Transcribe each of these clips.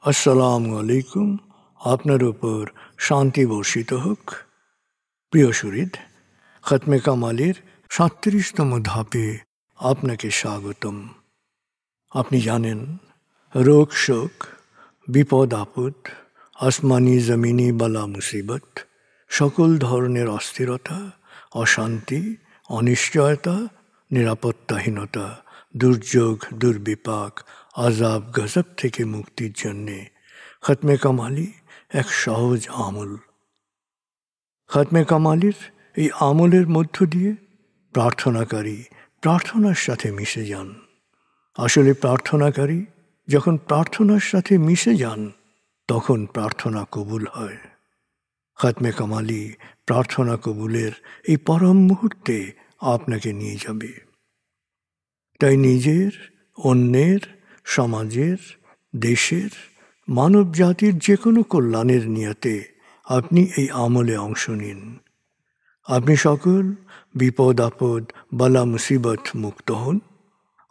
আসসালামু আলাইকুম। আপনার উপর শান্তি বর্ষিত হোক। প্রিয় শরীদ, খতমে কামালের ৩৭তম ধাপে আপনাকে স্বাগতম। আপনি জানেন, রোগ শোক, বিপদ আপদ, আসমানি জমিনি বালা মুসিবত, সকল ধরনের অস্থিরতা, অশান্তি, অনিশ্চয়তা, নিরাপত্তাহীনতা, দুর্যোগ, দুর্বিপাক, আজাব গজব থেকে মুক্তির জন্যে খতমে কামালি এক সহজ আমল। খতমে কামালির এই আমলের মধ্য দিয়ে প্রার্থনাকারী প্রার্থনার সাথে মিশে যান। আসলে প্রার্থনাকারী যখন প্রার্থনার সাথে মিশে যান, তখন প্রার্থনা কবুল হয়। খতমে কামালি প্রার্থনা কবুলের এই পরম মুহূর্তে আপনাকে নিয়ে যাবে। তাই নিজের, অন্যের, সমাজের, দেশের, মানব জাতির যে কোনো কল্যাণের নিয়তে আপনি এই আমলে অংশ নিন। আপনি সকল বিপদ আপদ, বালা মুসিবত মুক্ত হন।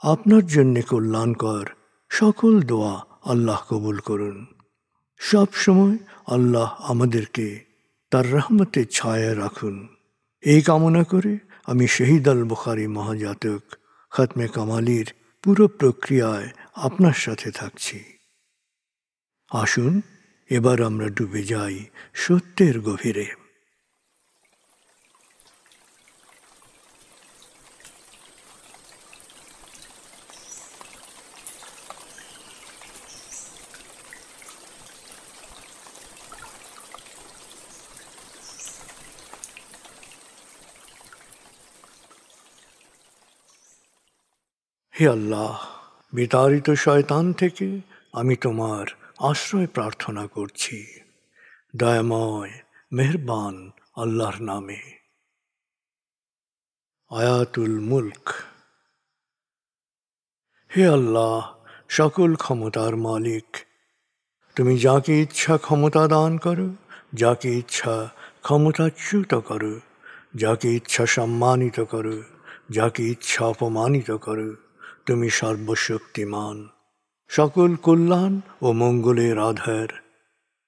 আপনার জন্যে কল্যাণকর সকল দোয়া আল্লাহ কবুল করুন। সব সময় আল্লাহ আমাদেরকে তার রহমতের ছায়ায় রাখুন। এই কামনা করে আমি শহীদ আল বুখারী মহাজাতক খতমে কামালির পুরো প্রক্রিয়ায় আপনার সাথে থাকছি। আসুন এবার আমরা ডুবে যাই সত্যের গভীরে। হে আল্লাহ, বিতাড়িত শয়তান থেকে আমি তোমার আশ্রয় প্রার্থনা করছি। দয়াময় মেহেরবান আল্লাহর নামে। আয়াতুল মুলক। হে আল্লাহ, সকল ক্ষমতার মালিক, তুমি যাকে ইচ্ছা ক্ষমতা দান করো, যাকে ইচ্ছা ক্ষমতাচ্যুত করো, যাকে ইচ্ছা সম্মানিত করো, যাকে ইচ্ছা অপমানিত করো। তুমি সর্বশক্তিমান, সকল কল্যাণ ও মঙ্গলের আধার।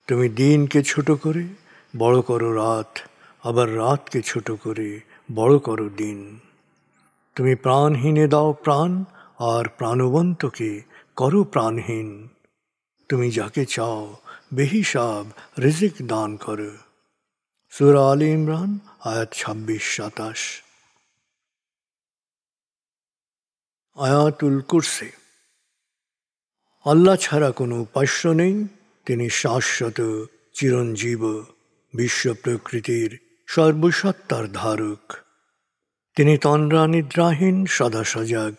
তুমি দিনকে ছোট করে বড় করো রাত, আবার রাতকে ছোট করে বড় করো দিন। তুমি প্রাণহীনে দাও প্রাণ, আর প্রাণবন্তকে করো প্রাণহীন। তুমি যাকে চাও বেহিসাব রিজিক দান করো। সূরা আলে ইমরান আয়াত ২৬-২৭। আয়াতুল কুরসি। আল্লাহ ছাড়া কোনো উপাস্য নেই। তিনি শাশ্বত, চিরঞ্জীব, বিশ্ব প্রকৃতির সর্বসত্তার ধারক। তিনি তন্দ্রা নিদ্রাহীন, সদা সজাগ,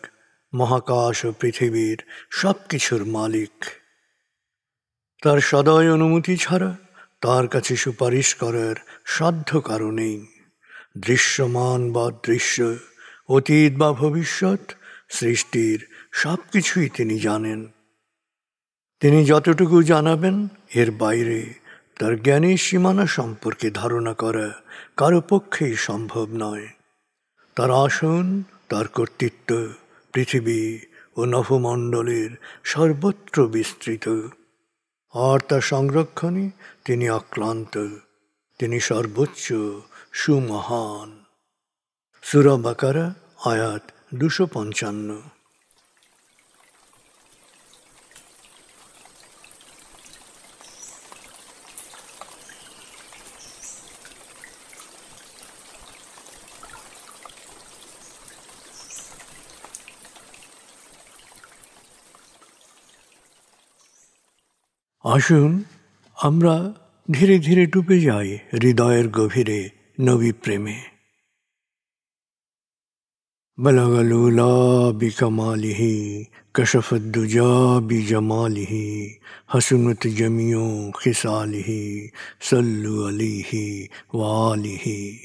মহাকাশ ও পৃথিবীর সব কিছুর মালিক। তার সদয় অনুমতি ছাড়া তার কাছে সুপারিশ করার সাধ্য কারো নেই। দৃশ্যমান বা দৃশ্য, অতীত বা ভবিষ্যৎ, সৃষ্টির সব কিছুই তিনি জানেন। তিনি যতটুকু জানাবেন, এর বাইরে তার জ্ঞানের সীমানা সম্পর্কে ধারণা করা কারো পক্ষেই সম্ভব নয়। তার আসন, তার কর্তৃত্ব পৃথিবী ও নভমণ্ডলের সর্বত্র বিস্তৃত, আর তার সংরক্ষণে তিনি অক্লান্ত। তিনি সর্বোচ্চ, সুমহান। সূরা বাকারা আয়াত ২৫৫। আসুন আমরা ধীরে ধীরে ডুবে যাই হৃদয়ের গভীরে নবী প্রেমে। বলগল উলা বিকমালিহি, কশফত দুজা বিজমালিহি, হসনত জমিও খিসালিহি, সল্লু আলাইহি ওয়ালিহি।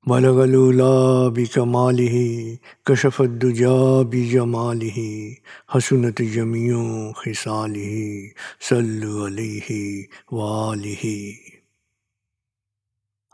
বলগল উলা বিকমালিহি, কশফত দুজা বিজমালিহি, হসনত জমিও খিসালিহি, সল্লু আলাইহি ওয়ালিহি।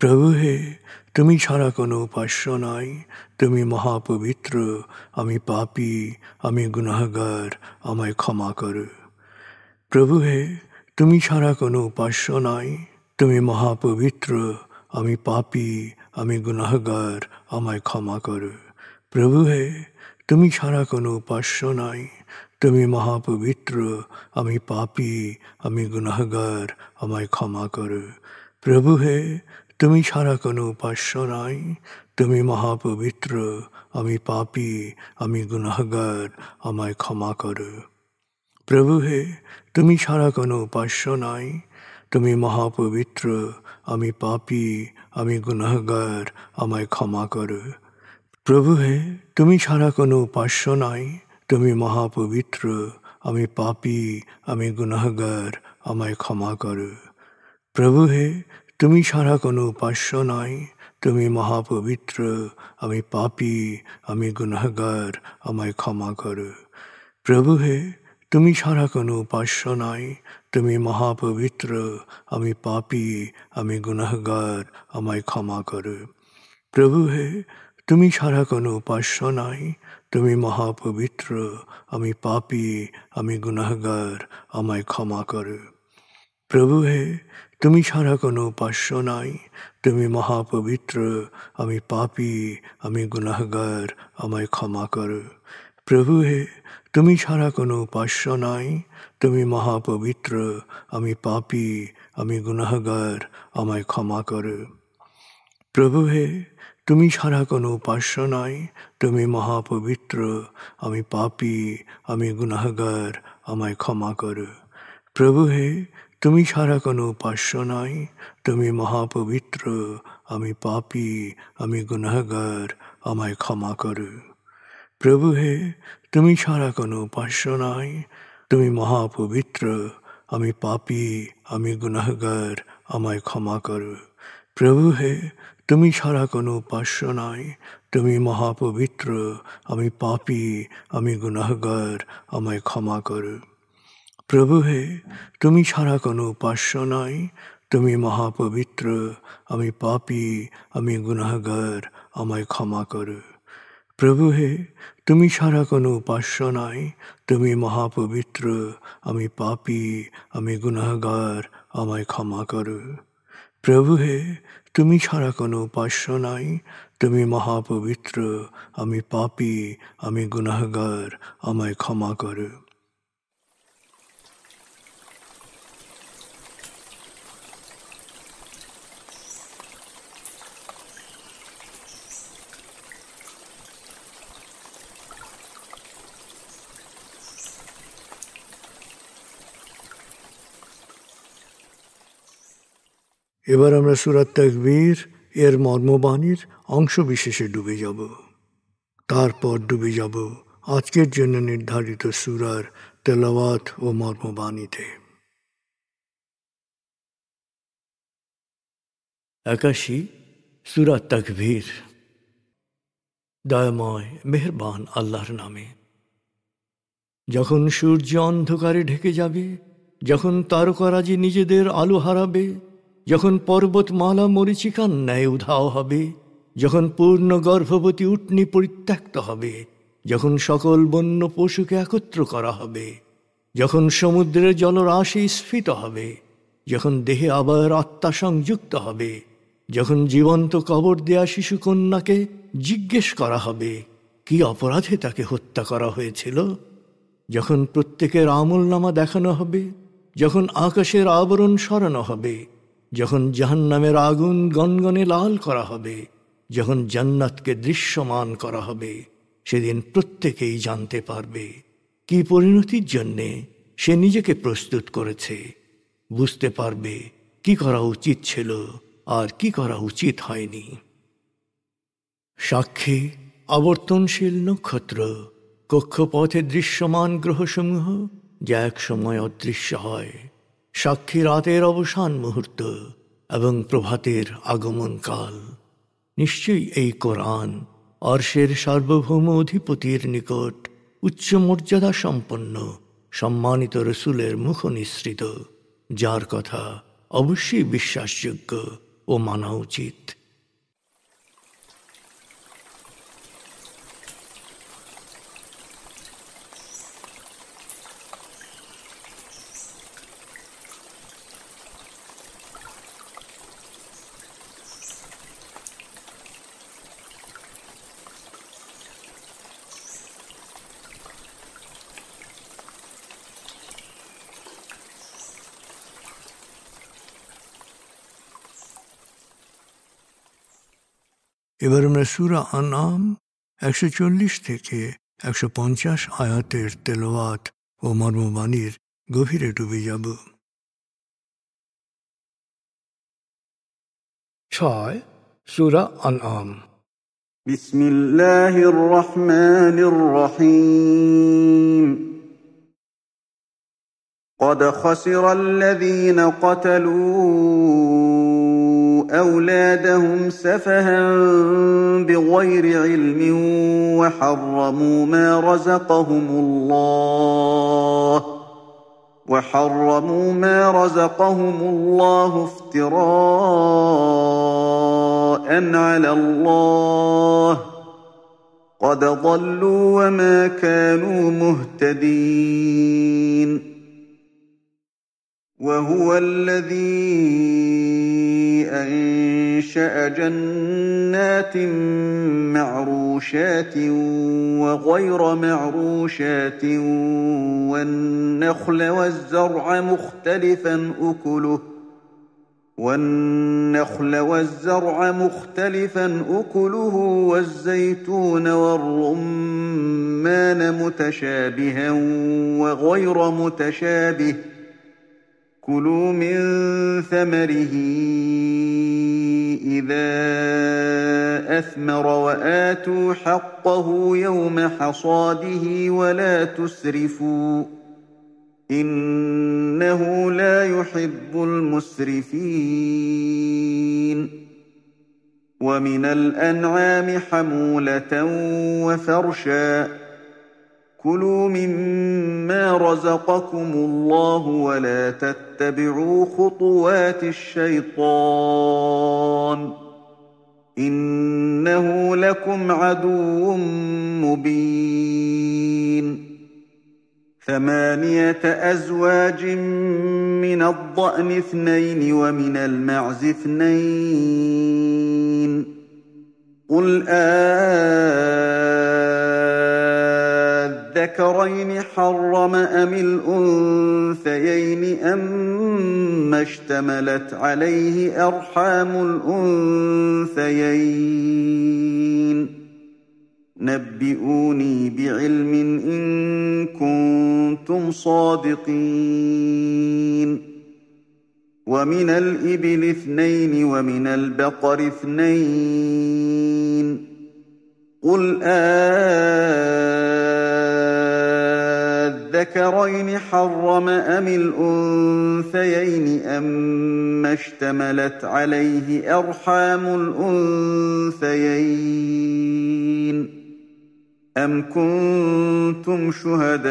প্রভু হে, তুমি ছাড়া কোনো উপাস্য নাই, তুমি মহাপবিত্র, আমি পাপী, আমি গুনাহগার, আমায় ক্ষমা করো। প্রভু হে, তুমি ছাড়া কোনো উপাস্য নাই, তুমি মহাপবিত্র, আমি পাপী, আমি গুনাহগার, আমায় ক্ষমা করো। প্রভু হে, তুমি ছাড়া কোনো উপাস্য নাই, তুমি মহাপবিত্র, আমি পাপী, আমি গুনাহগার, আমায় ক্ষমা করো। প্রভু হে, তুমি ছাড়া কোনো উপাস্য নাই, তুমি মহাপবিত্র, আমি পাপী, আমি গুনাহগার, আমায় ক্ষমা করো। প্রভু হে, তুমি ছাড়া কোনো উপাস্য নাই, তুমি মহাপবিত্র, আমি পাপী, আমি গুনাহগার, আমায় ক্ষমা করো। প্রভু হে, তুমি ছাড়া কোনো উপাস্য নাই, তুমি মহাপবিত্র, আমি পাপী, আমি গুনাহগার, আমায় ক্ষমা করো। প্রভু হে, তুমি ছাড়া কোনো উপাস্য নাই, তুমি মহাপবিত্র, আমি পাপী, আমি গুনাহগার, আমায় ক্ষমা করো। প্রভু হে, তুমি ছাড়া কোনো উপাস্য নাই, তুমি মহাপবিত্র, আমি পাপী, আমি গুনাহগার, আমায় ক্ষমা করো। প্রভু হে, তুমি ছাড়া কোনো উপাস্য নাই, তুমি মহাপবিত্র, আমি পাপী, আমি গুনাহগার, আমায় ক্ষমা করো। প্রভু হে, তুমি ছাড়া কোনো উপাস্য নাই, তুমি মহাপবিত্র, আমি পাপী, আমি গুনাহগার, আমায় ক্ষমা করো। প্রভু হে, তুমি ছাড়া কোনো উপাস্য নাই, তুমি মহাপবিত্র, আমি পাপী, আমি গুনাহগার, আমায় ক্ষমা করো। প্রভু হে, তুমি ছাড়া কোনো উপাস্য নাই, তুমি মহাপবিত্র, আমি পাপী, আমি গুনাহগার, আমায় ক্ষমা করো। প্রভু হে, তুমি ছাড়া কোনো উপাস্য নাই, তুমি মহাপবিত্র, আমি পাপী, আমি গুনাহগার, আমায় ক্ষমা করো। প্রভু হে, তুমি ছাড়া কোনো উপাস্য নাই, তুমি মহাপবিত্র, আমি পাপী, আমি গুনাহগার, আমায় ক্ষমা করো। প্রভু হে, তুমি ছাড়া কোনো উপাস্য নাই, তুমি মহাপবিত্র, আমি পাপী, আমি গুনাহগার, আমায় ক্ষমা করো। প্রভু হে, তুমি ছাড়া কোনো উপাস্য নাই, তুমি মহাপবিত্র, আমি পাপী, আমি গুনাহগার, আমায় ক্ষমা করো। প্রভু হে, তুমি ছাড়া কোনো উপাস্য নাই, তুমি মহাপবিত্র, আমি পাপী, আমি গুনাহগার, আমায় ক্ষমা করো। প্রভু হে, তুমি ছাড়া কোনো উপাস্য নাই, তুমি মহাপবিত্র, আমি পাপী, আমি গুনাহগার, আমায় ক্ষমা করো। এবার আমরা সূরা তাকবীর এর মর্মবাণীর অংশ বিশেষে ডুবে যাব। তারপর ডুবে যাব আজকের জন্য নির্ধারিত সূরার তেলাওয়াত ও মর্মবাণীতে। 81 সূরা তাকবীর। দয়াময় মেহেরবান আল্লাহর নামে। যখন সূর্য অন্ধকারে ঢেকে যাবে, যখন তারকারাজি নিজেদের আলো হারাবে, যখন পর্বতমালা মরীচিকার ন্যায় উধাও হবে, যখন পূর্ণ গর্ভবতী উটনী পরিত্যক্ত হবে, যখন সকল বন্য পশুকে একত্র করা হবে, যখন সমুদ্রের জলরাশি স্ফীত হবে, যখন দেহে আবার আত্মা সংযুক্ত হবে, যখন জীবন্ত কবর দেয়া শিশুকন্যাকে জিজ্ঞেস করা হবে কি অপরাধে তাকে হত্যা করা হয়েছিল, যখন প্রত্যেকের আমলনামা দেখানো হবে, যখন আকাশের আবরণ সরানো হবে, যখন জাহান্নামের আগুন গনগনে লাল করা হবে, যখন জান্নাতকে দৃশ্যমান করা হবে, সেদিন প্রত্যেকেই জানতে পারবে কি পরিণতির জন্যে সে নিজেকে প্রস্তুত করেছে, বুঝতে পারবে কি করা উচিত ছিল আর কি করা উচিত হয়নি। সাক্ষী আবর্তনশীল নক্ষত্র, কক্ষপথে দৃশ্যমান গ্রহসমূহ যা এক সময় অদৃশ্য হয়, সাক্ষী রাতের অবসান মুহূর্ত এবং প্রভাতের আগমন কাল। নিশ্চয়ই এই কোরআন আরশের সার্বভৌম অধিপতির নিকট উচ্চ মর্যাদা সম্পন্ন সম্মানিত রসুলের মুখ নিঃসৃত, যার কথা অবশ্যই বিশ্বাসযোগ্য ও মানা উচিত। এবার আমরা সূরা আনআম 140 থেকে 150 আয়াতের তেলাওয়াত ও মর্মবাণীর গভীরে ডুবে যাব। 6 সূরা আনআম। বিসমিল্লাহির রহমানির রহিম। قد خسر الذين قتلوا أولادهم سفها بغير علم وحرموا ما رزقهم الله افتراء على الله قد ضلوا وما كانوا مهتدين. وهو الذي أنشأ جنات معروشات وغير معروشات والنخل والزرع مختلفا أكله والزيتون والرمان متشابها وغير متشابه كلوا من ثمره إذا أثمر وآتوا حقه يوم حصاده ولا تسرفوا إنه لا يحب المسرفين. ومن الأنعام حمولة وفرشا كلوا مما رزقكم الله ولا تتبعوا خطوات الشيطان إنه لكم عدو مبين. 8 أزواج من الضأن 2 ومن المعز 2 قل الذكرين حرم أم الأنثيين أما اشتملت عليه أرحام الأنثيين نبئوني بعلم إن كنتم صادقين. ومن الإبل 2 ومن البقر 2 قل الذكرين حرم أم الأنثيين أما اشتملت عليه أرحام الأنثيين أم كنتم شهداء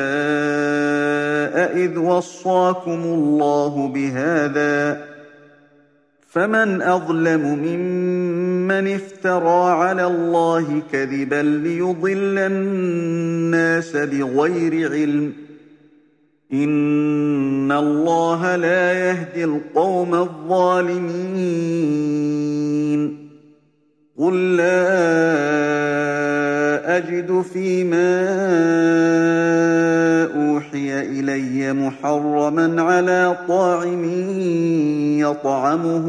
إذ وصاكم الله بهذا فمن أظلم ممن افترى على الله كذبا ليضل الناس بغير علم إن الله لا يهدي القوم الظالمين. قل لا أجد فيما أوحي إلي محرما على طاعم يطعمه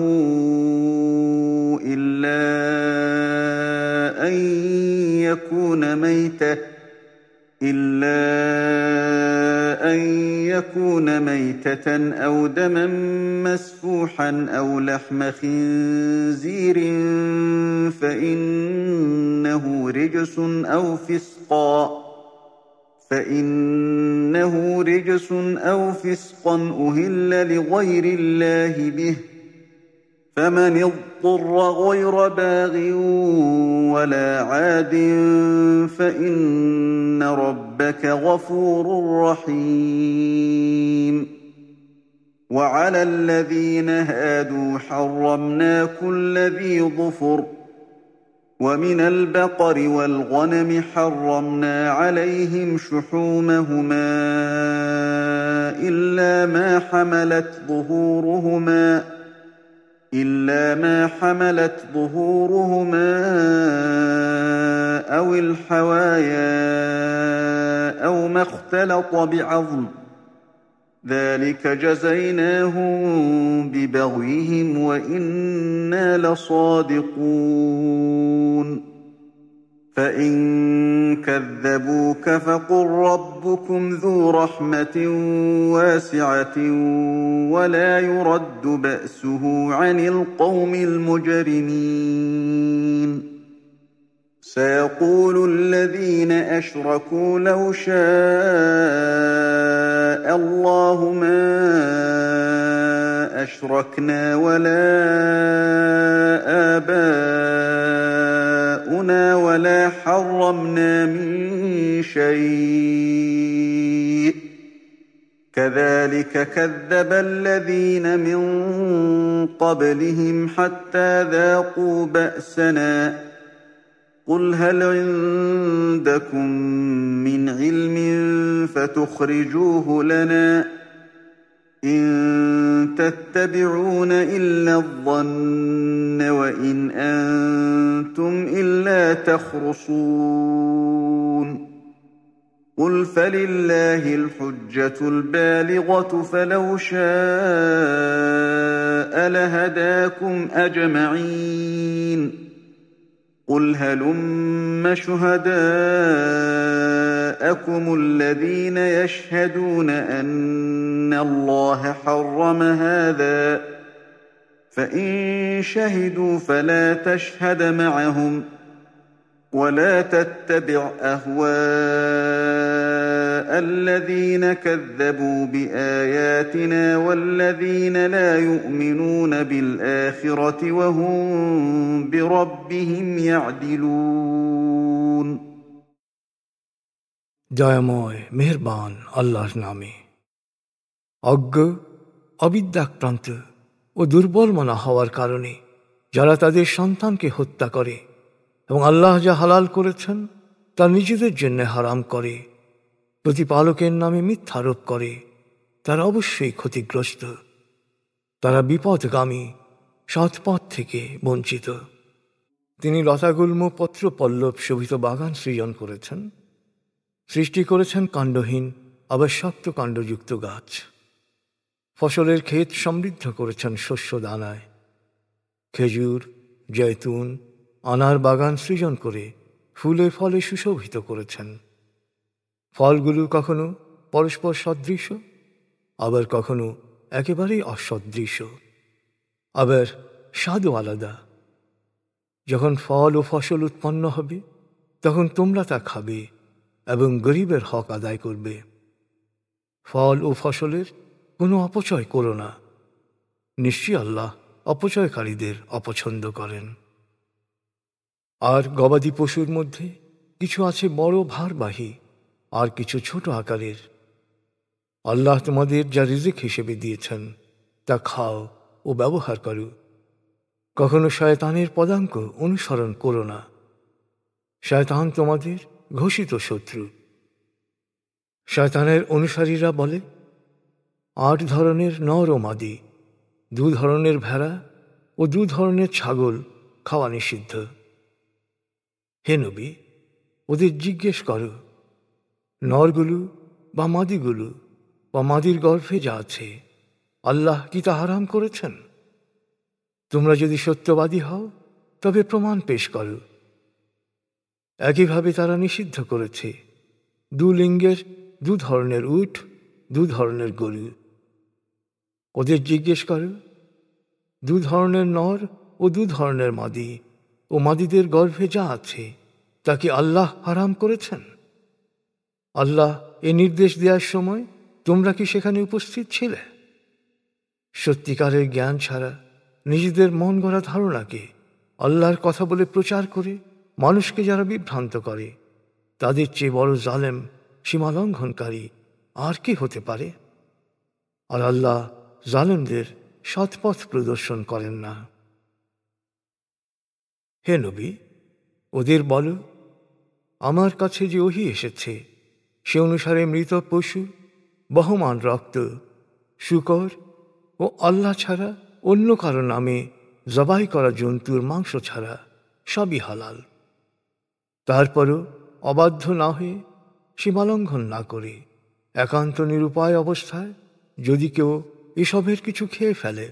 إلا أن يكون ميتة أو دما مسفوحا أو لحم خنزير فإنه رجس أو فسقا أهل لغير الله به فمن اضطر غير باغ ولا عاد فإن ربك غفور رحيم. وعلى الذين هادوا حرمنا كل ذي ظفر ومن البقر والغنم حرمنا عليهم شحومهما إلا ما حملت ظهورهما أو الحوايا أو ما اختلط بعظم ذلك جزيناهم ببغيهم وإنا لصادقون فإن كذبوك فقل ربكم ذو رحمة واسعة ولا يرد بأسه عن القوم المجرمين سيقول الذين أشركوا لو شاء الله ما أشركنا ولا آباؤنا ولا حرمنا من شيء كذلك كذب الذين من قبلهم حتى ذاقوا بأسنا قل هل عندكم من علم فتخرجوه لنا إن تتبعون إلا الظن وإن أنتم إلا تخرصون قل فلله الحجة البالغة فلو شاء لهداكم أجمعين قل هلم شهداءكم الذين يشهدون أن الله حرم هذا فإن شهدوا فلا تشهد معهم ولا تتبع أهواء الذين كذبوا بآياتنا والذين لا يؤمنون بالآخرة وهم بربهم يعدلون দয়াময় মেহেরবান আল্লাহর নামে। অজ্ঞ, অবিদ্যাক্রান্ত ও দুর্বল মনা হওয়ার কারণে যারা তাদের সন্তানকে হত্যা করে এবং আল্লাহ যা হালাল করেছেন তা নিজেদের জন্য হারাম করে, প্রতিপালকের নামে মিথ্যারোপ করে, তারা অবশ্যই ক্ষতিগ্রস্ত। তারা বিপদগামী, সৎপথ থেকে বঞ্চিত। তিনি লতাগুল্ম পত্র পল্লব শোভিত বাগান সৃজন করেছেন, সৃষ্টি করেছেন কাণ্ডহীন আবার শক্ত কাণ্ডযুক্ত গাছ। ফসলের ক্ষেত সমৃদ্ধ করেছেন শস্য দানায়। খেজুর, জৈতুন, আনার বাগান সৃজন করে ফুলে ফলে সুশোভিত করেছেন। ফলগুলো কখনো পরস্পর সদৃশ, আবার কখনো একেবারেই অসদৃশ, আবার স্বাদও আলাদা। যখন ফল ও ফসল উৎপন্ন হবে তখন তোমরা তা খাবে এবং গরিবের হক আদায় করবে। ফল ও ফসলের কোনো অপচয় করো না, নিশ্চয়ই আল্লাহ অপচয়কারীদের অপছন্দ করেন। আর গবাদি পশুর মধ্যে কিছু আছে বড় ভারবাহী, আর কিছু ছোট আকারের। আল্লাহ তোমাদের যা রিজিক হিসেবে দিয়েছেন তা খাও ও ব্যবহার করো। কখনো শয়তানের পদাঙ্ক অনুসরণ করো না, শয়তান তোমাদের ঘোষিত শত্রু। শয়তানের অনুসারীরা বলে, 8 ধরনের নর ও মাদি, 2 ধরনের ভেড়া ও 2 ধরনের ছাগল খাওয়া নিষিদ্ধ। হে নবী, ওদের জিজ্ঞেস করো, নরগুলো বা মাদিগুলো বা মাদির গর্ভে যা আছে আল্লাহ কি তা হারাম করেছেন? তোমরা যদি সত্যবাদী হও তবে প্রমাণ পেশ করো। একইভাবে তারা নিষিদ্ধ করেছে 2 লিঙ্গের 2 ধরনের উট, 2 ধরনের গরু। ওদের জিজ্ঞেস করো, 2 ধরনের নর ও 2 ধরনের মাদি ও মাদিদের গর্ভে যা আছে তা কি আল্লাহ হারাম করেছেন? আল্লাহ এ নির্দেশ দেওয়ার সময় তোমরা কি সেখানে উপস্থিত ছিলে? সত্যিকারের জ্ঞান ছাড়া নিজেদের মন গড়া ধারণাকে আল্লাহর কথা বলে প্রচার করে মানুষকে যারা বিভ্রান্ত করে, তাদের চেয়ে বড় জালেম, সীমালঙ্ঘনকারী আর কি হতে পারে? আর আল্লাহ জালেমদের সৎপথ প্রদর্শন করেন না। হে নবী, ওদের বলো, আমার কাছে যে ওহী এসেছে সে অনুসারে মৃত পশু, বহমান রক্ত, শূকর ও আল্লাহ ছাড়া অন্য কারো নামে জবাই করা জন্তুর মাংস ছাড়া সবই হালাল। তারপরও অবাধ্য না হয়ে, সীমালঙ্ঘন না করে, একান্ত নিরুপায় অবস্থায় যদি কেউ এসবের কিছু খেয়ে ফেলে,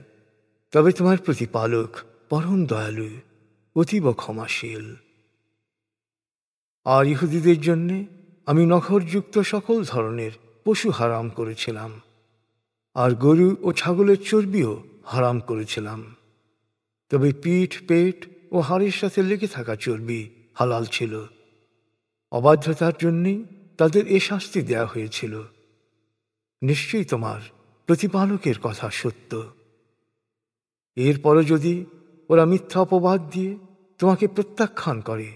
তবে তোমার প্রতিপালক পরম দয়ালু, অতীব ক্ষমাশীল। আর ইহুদিদের জন্যে আমি নখরযুক্ত সকল ধরনের পশু হারাম করেছিলাম, আর গরু ও ছাগলের চর্বিও হারাম করেছিলাম। তবে পিঠ, পেট ও হাড়ের সাথে লেগে থাকা চর্বি হালাল ছিল। অবাধ্যতার জন্যেই তাদের এ শাস্তি দেয়া হয়েছিল। নিশ্চয়ই তোমার প্রতিপালকের কথা সত্য। এরপরও যদি ওরা মিথ্যা অপবাদ দিয়ে তোমাকে প্রত্যাখ্যান করে,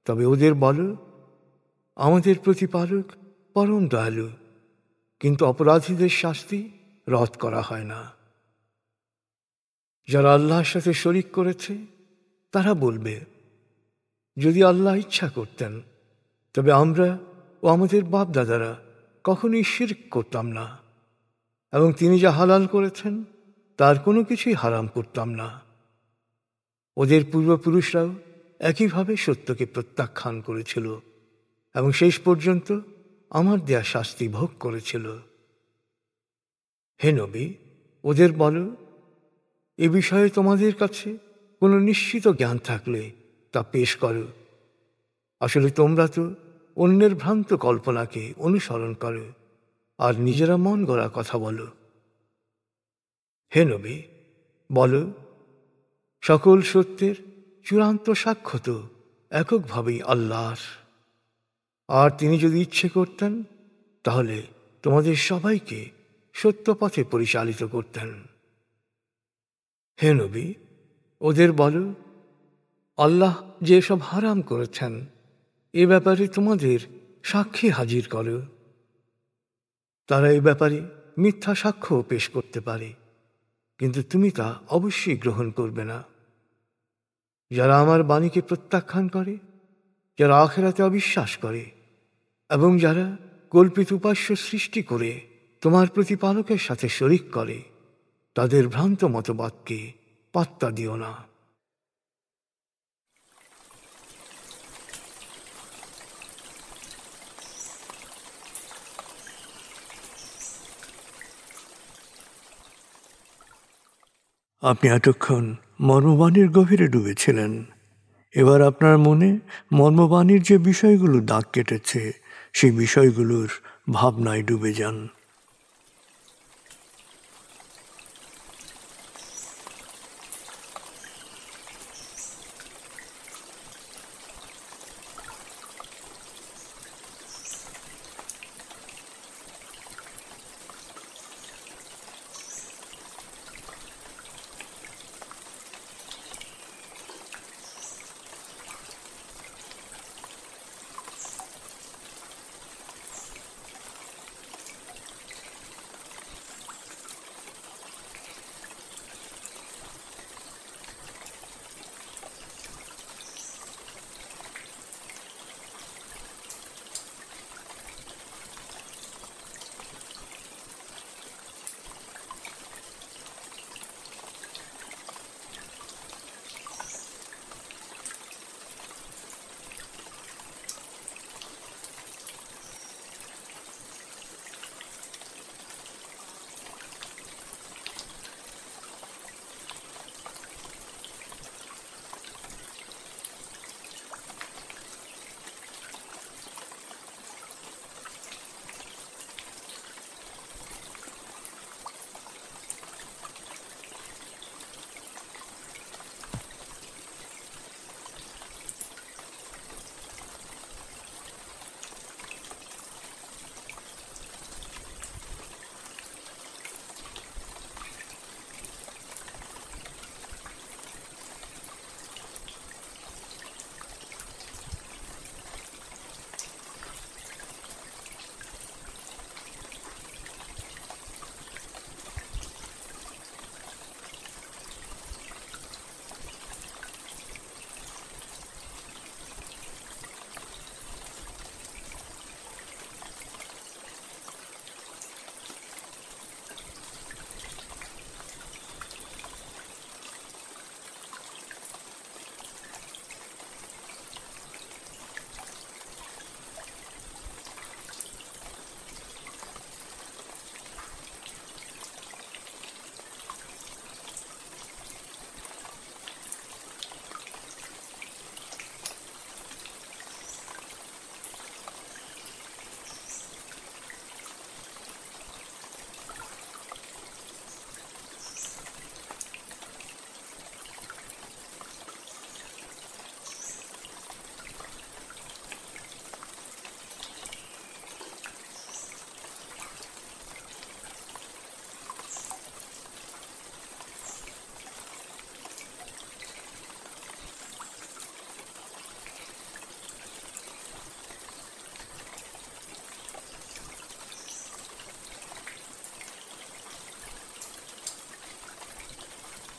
তবে ওদের বলো, আমাদের প্রতিপালক পরম দয়ালু, কিন্তু অপরাধীদের শাস্তি রদ করা হয় না। যারা আল্লাহর সাথে শরিক করেছে তারা বলবে, যদি আল্লাহ ইচ্ছা করতেন তবে আমরা ও আমাদের বাপ দাদারা কখনোই শিরক করতাম না, এবং তিনি যা হালাল করেছেন তার কোনো কিছুই হারাম করতাম না। ওদের পূর্বপুরুষরাও একইভাবে সত্যকে প্রত্যাখ্যান করেছিল এবং শেষ পর্যন্ত আমার দেয়া শাস্তি ভোগ করেছিল। হে নবী, ওদের বলো, এ বিষয়ে তোমাদের কাছে কোনো নিশ্চিত জ্ঞান থাকলে তা পেশ করো। আসলে তোমরা তো অন্যের ভ্রান্ত কল্পনাকে অনুসরণ করো আর নিজেরা মন গড়া কথা বলো। হে নবী, বলো, সকল সত্যের চূড়ান্ত সাক্ষ্য তো এককভাবেই আল্লাহর, আর তিনি যদি ইচ্ছে করতেন তাহলে তোমাদের সবাইকে সত্য পথে পরিচালিত করতেন। হে নবী, ওদের বলো, আল্লাহ যে সব হারাম করেছেন এ ব্যাপারে তোমাদের সাক্ষী হাজির করো। তারা এ ব্যাপারে মিথ্যা সাক্ষ্য পেশ করতে পারে, কিন্তু তুমি তা অবশ্যই গ্রহণ করবে না। যারা আমার বাণীকে প্রত্যাখ্যান করে, যারা আখিরাতে অবিশ্বাস করে, এবং যারা কল্পিত উপাস্য সৃষ্টি করে তোমার প্রতিপালকের সাথে শরিক করে, তাদের ভ্রান্ত মতবাদকে পাত্তা দিও না। আপনি এতক্ষণ মর্মবাণীর গভীরে ডুবেছিলেন। এবার আপনার মনে মর্মবাণীর যে বিষয়গুলো দাগ কেটেছে সেই বিষয়গুলোর ভাবনায় ডুবে যান।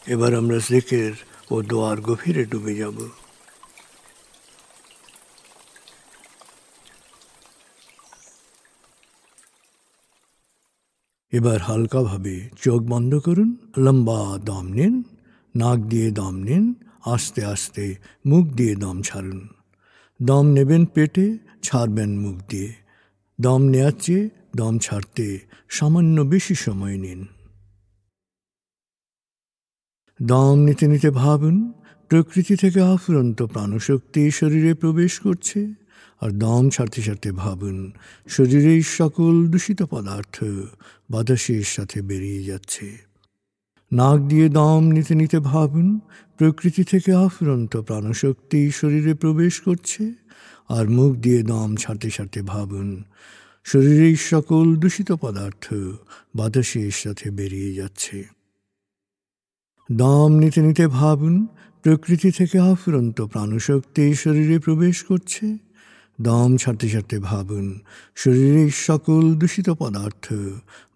এবার আমরা জিকির ও দোয়ার গভীরে ডুবে যাব। এবার হালকাভাবে চোখ বন্ধ করুন, লম্বা দম নিন, নাক দিয়ে দম নিন, আস্তে আস্তে মুখ দিয়ে দম ছাড়ুন। দম নেবেন পেটে, ছাড়বেন মুখ দিয়ে। দম নেওয়ার চেয়ে দম ছাড়তে সামান্য বেশি সময় নিন। দম নিতে নিতে ভাবুন প্রকৃতি থেকে আফুরন্ত প্রাণশক্তি শরীরে প্রবেশ করছে, আর দম ছাড়তে ছাড়তে ভাবুন শরীরের সকল দূষিত পদার্থ বাতাসের সাথে বেরিয়ে যাচ্ছে। নাক দিয়ে দম নিতে নিতে ভাবুন প্রকৃতি থেকে আফুরন্ত প্রাণশক্তি শরীরে প্রবেশ করছে, আর মুখ দিয়ে দম ছাড়তে ছাড়তে ভাবুন শরীরের সকল দূষিত পদার্থ বাতাসের সাথে বেরিয়ে যাচ্ছে। দম নিতে নিতে ভাবুন প্রকৃতি থেকে আফুরন্ত প্রাণশক্তি শরীরে প্রবেশ করছে। দম ছাড়তে ছাড়তে ভাবুন শরীরের সকল দূষিত পদার্থ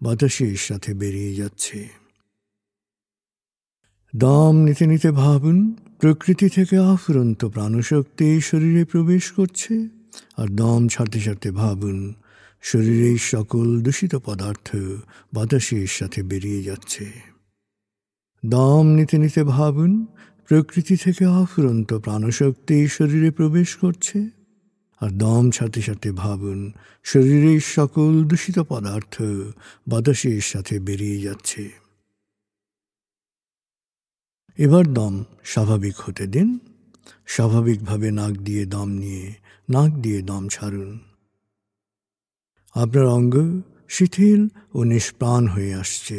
বাতাসের সাথে বেরিয়ে যাচ্ছে। দম নিতে নিতে ভাবুন প্রকৃতি থেকে আফুরন্ত প্রাণশক্তি শরীরে প্রবেশ করছে, আর দম ছাড়তে ছাড়তে ভাবুন শরীরের সকল দূষিত পদার্থ বাতাসের সাথে বেরিয়ে যাচ্ছে। দম নিতে নিতে ভাবুন প্রকৃতি থেকে আফুরন্ত প্রাণশক্তি শরীরে প্রবেশ করছে, আর দম ছাড়তে ছাড়তে ভাবুন শরীরের সকল দূষিত পদার্থ বাতাসের সাথে বেরিয়ে যাচ্ছে। এবার দম স্বাভাবিক হতে দিন। স্বাভাবিকভাবে নাক দিয়ে দম নিয়ে নাক দিয়ে দম ছাড়ুন। আপনার অঙ্গ শিথিল ও নিষ্প্রাণ হয়ে আসছে।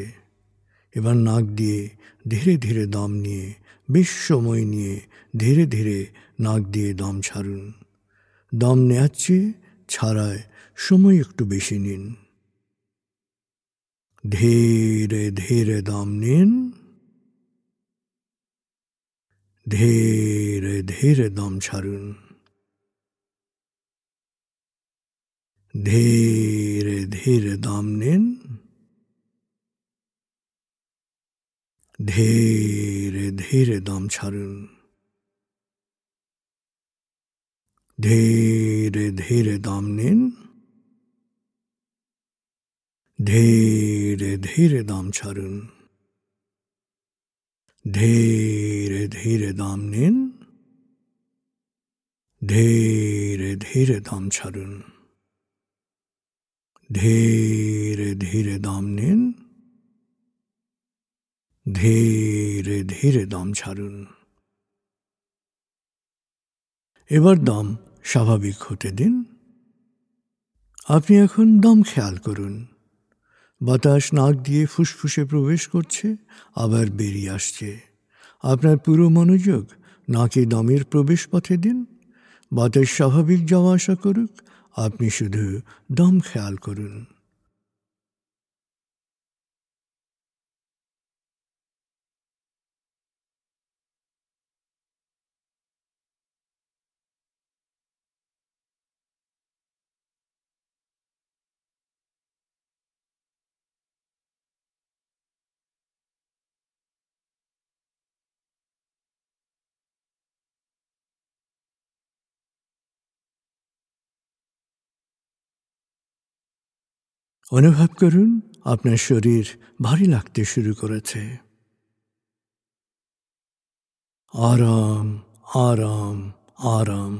এবার নাক দিয়ে ধীরে ধীরে দম নিয়ে বেশ সময় নিয়ে ধীরে ধীরে নাক দিয়ে দম ছাড়ুন। দম নেওয়ার চেয়ে ছাড়ায় সময় একটু বেশি নিন। ধীরে ধীরে দম নিন, ধীরে ধীরে দম ছাড়ুন। ধীরে ধীরে দম নিন, ধীরে ধীরে দম ছাড়ুন। ধীরে ধীরে দম নিন, ধীরে ধীরে দম ছাড়ুন। ধীরে ধীরে দম নিন, ধীরে ধীরে দম ছাড়ুন। ধীরে ধীরে দম নিন, ধীরে ধীরে দম ছাড়ুন। এবার দম স্বাভাবিক হতে দিন। আপনি এখন দম খেয়াল করুন। বাতাস নাক দিয়ে ফুসফুসে প্রবেশ করছে, আবার বেরিয়ে আসছে। আপনার পুরো মনোযোগ নাকে দমের প্রবেশ পথে দিন। বাতাস স্বাভাবিক যাওয়া আসা করুক, আপনি শুধু দম খেয়াল করুন। অনুভব করুন আপনার শরীর ভারী লাগতে শুরু করেছে। আরাম আরাম আরাম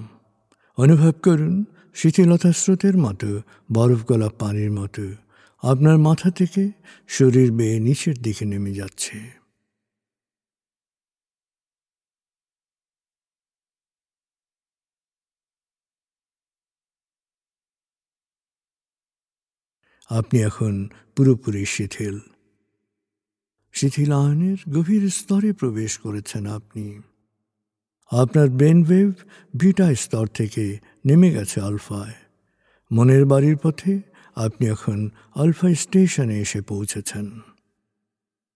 অনুভব করুন শীতলতা স্রোতের মতো, বরফ গলা পানির মতো আপনার মাথা থেকে শরীর বেয়ে নিচের দিকে নেমে যাচ্ছে। আপনি এখন পুরোপুরি শিথিল। শিথিলায়নের গভীর স্তরে প্রবেশ করেছেন আপনি। আপনার ব্রেন ওয়েভ বিটা স্তর থেকে নেমে গেছে আলফায়। মনের বাড়ির পথে আপনি এখন আলফা স্টেশনে এসে পৌঁছেছেন।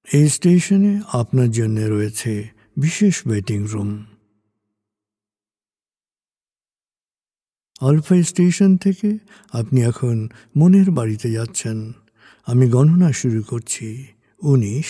এই স্টেশনে আপনার জন্য রয়েছে বিশেষ ওয়েটিং রুম। আলফা স্টেশন থেকে আপনি এখন মনের বাড়িতে যাচ্ছেন। আমি গণনা শুরু করছি। 19,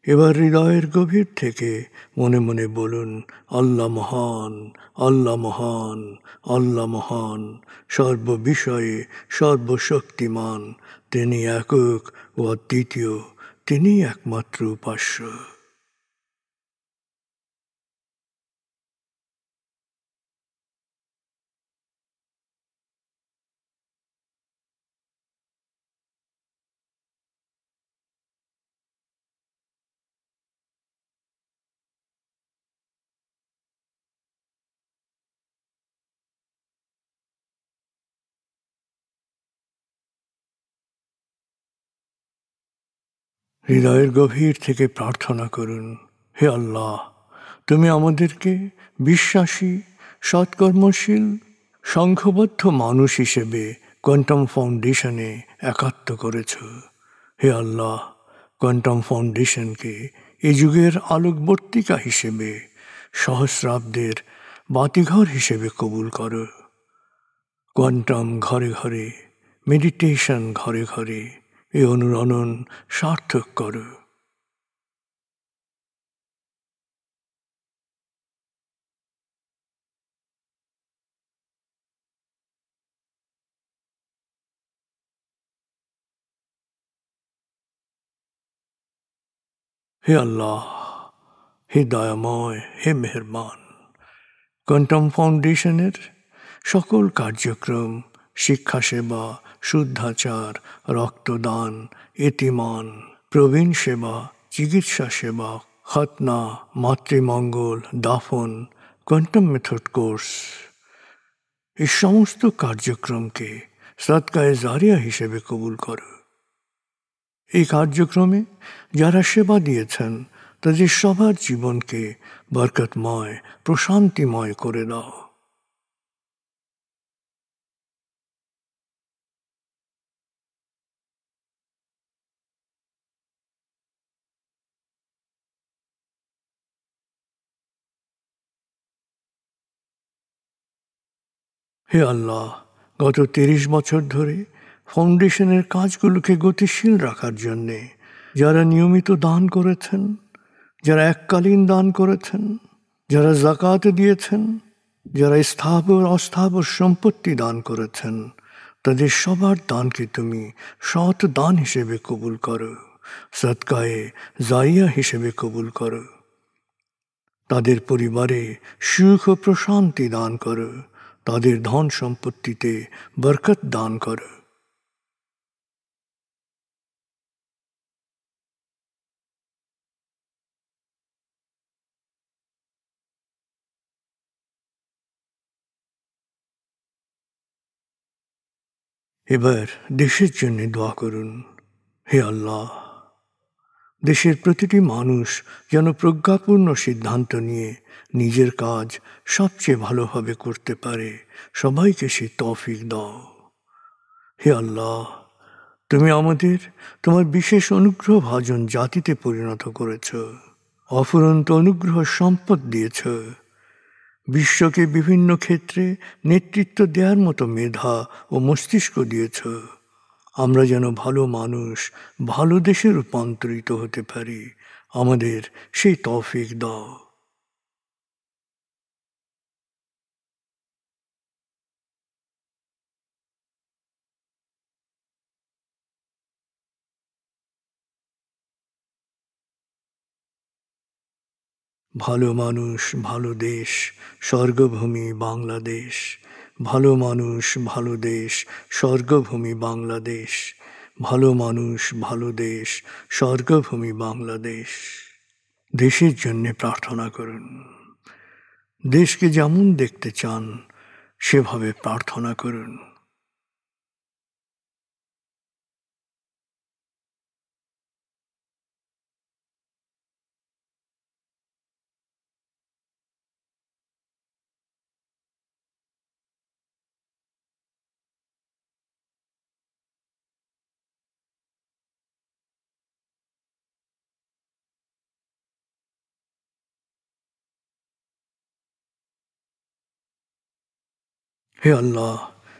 এবার হৃদয়ের গভীর থেকে মনে মনে বলুন, আল্লাহ মহান, আল্লাহ মহান, আল্লাহ মহান, সর্ববিষয়ে সর্বশক্তিমান, তিনি একক ও অদ্বিতীয়, তিনি একমাত্র উপাস্য। হৃদয়ের গভীর থেকে প্রার্থনা করুন, হে আল্লাহ, তুমি আমাদেরকে বিশ্বাসী, সৎকর্মশীল, সংঘবদ্ধ মানুষ হিসেবে কোয়ান্টাম ফাউন্ডেশনে একাত্ম করেছ। হে আল্লাহ, কোয়ান্টাম ফাউন্ডেশনকে এ যুগের আলোকবর্তিকা হিসেবে, সহস্রাব্দের বাতিঘর হিসেবে কবুল করো। কোয়ান্টাম ঘরে ঘরে, মেডিটেশন ঘরে ঘরে, এ অনুরণন সার্থক করো। হে আল্লাহ, হে দয়াময়, হে মেহেরবান, কোয়ান্টাম ফাউন্ডেশনের সকল কার্যক্রম, শিক্ষা সেবা, শুদ্ধাচার, রক্তদান, এতিমান, প্রবীণ সেবা, চিকিৎসা সেবা, খতনা, মাতৃমঙ্গল, দাফন, কোয়ান্টাম মেথড কোর্স, এই সমস্ত কার্যক্রমকে সদকায়ে জারিয়া হিসেবে কবুল করো। এই কার্যক্রমে যারা সেবা দিয়েছেন তাদের সবার জীবনকে বরকতময়, প্রশান্তিময় করে দাও। হে আল্লাহ, গত ৩০ বছর ধরে ফাউন্ডেশনের কাজগুলোকে গতিশীল রাখার জন্যে যারা নিয়মিত দান করেছেন, যারা এককালীন দান করেছেন, যারা জাকাত দিয়েছেন, যারা স্থাবর অস্থাবর সম্পত্তি দান করেছেন, তাদের সবার দানকে তুমি সৎ দান হিসেবে কবুল করো, সদকায়ে জারিয়া হিসেবে কবুল করো। তাদের পরিবারে সুখ ও প্রশান্তি দান করো, তাদের ধন সম্পত্তিতে বরকত দান করো। এবার দেশের জন্য দোয়া করুন, হে আল্লাহ, দেশের প্রতিটি মানুষ যেন প্রজ্ঞাপূর্ণ সিদ্ধান্ত নিয়ে নিজের কাজ সবচেয়ে ভালোভাবে করতে পারে, সবাইকে সে তৌফিক দাও। হে আল্লাহ, তুমি আমাদের তোমার বিশেষ অনুগ্রহ ভাজন জাতিতে পরিণত করেছ, অফুরন্ত অনুগ্রহ সম্পদ দিয়েছ, বিশ্বকে বিভিন্ন ক্ষেত্রে নেতৃত্ব দেওয়ার মতো মেধা ও মস্তিষ্ক দিয়েছ। আমরা যেন ভালো মানুষ, ভালো দেশে রূপান্তরিত হতে পারি, আমাদের সেই তৌফিক দাও। ভালো মানুষ, ভালো দেশ, স্বর্গভূমি বাংলাদেশ। ভালো মানুষ, ভালো দেশ, স্বর্গভূমি বাংলাদেশ। ভালো মানুষ, ভালো দেশ, স্বর্গভূমি বাংলাদেশ। দেশের জন্য প্রার্থনা করুন। দেশকে যেমন দেখতে চান সেভাবে প্রার্থনা করুন। হে আল্লাহ,